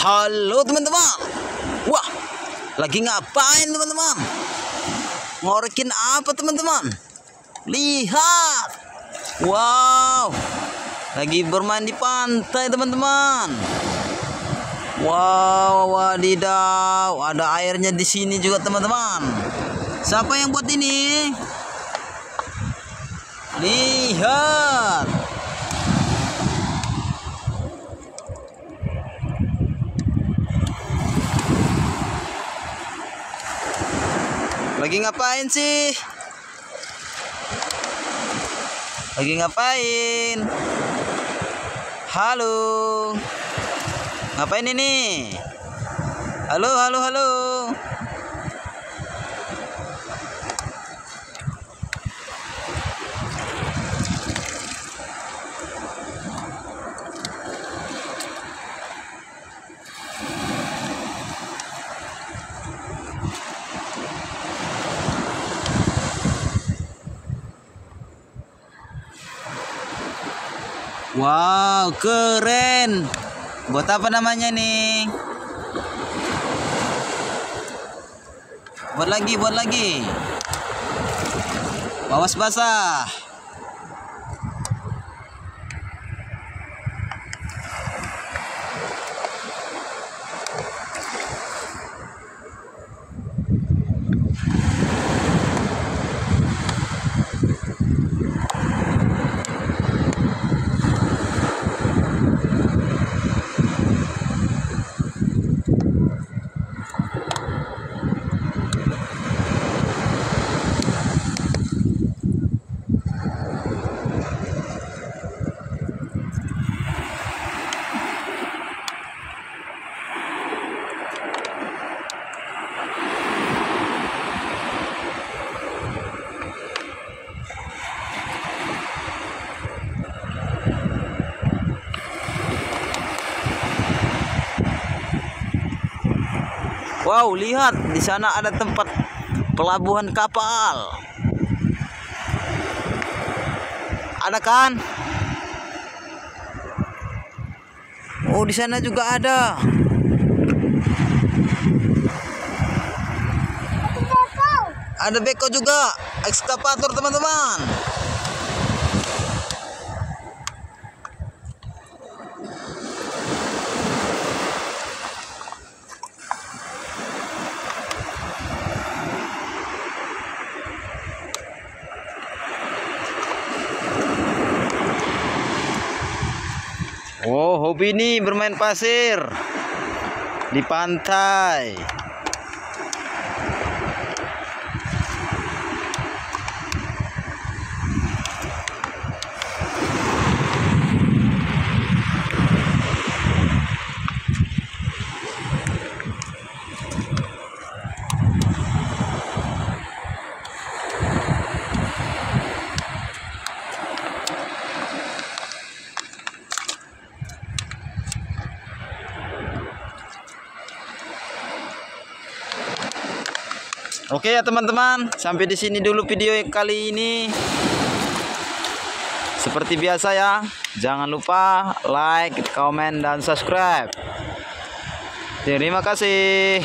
Halo teman-teman. Wah, lagi ngapain teman-teman? Ngorekin apa teman-teman? Lihat. Wow, lagi bermain di pantai teman-teman. Wow, wadidaw, ada airnya di sini juga teman-teman. Siapa yang buat ini? Lihat. Lagi ngapain sih? Lagi ngapain? Halo. Ngapain ini? Halo, halo, halo. Wow, keren. Buat apa namanya nih? Buat lagi. Awas basah. Wow, lihat di sana ada tempat pelabuhan kapal. Ada kan? Oh, di sana juga ada. Ada beko juga, ekskavator teman-teman. Oh, hobi nih bermain pasir di pantai. Oke ya teman-teman, sampai di sini dulu video kali ini. Seperti biasa ya, jangan lupa like, comment, dan subscribe. Terima kasih.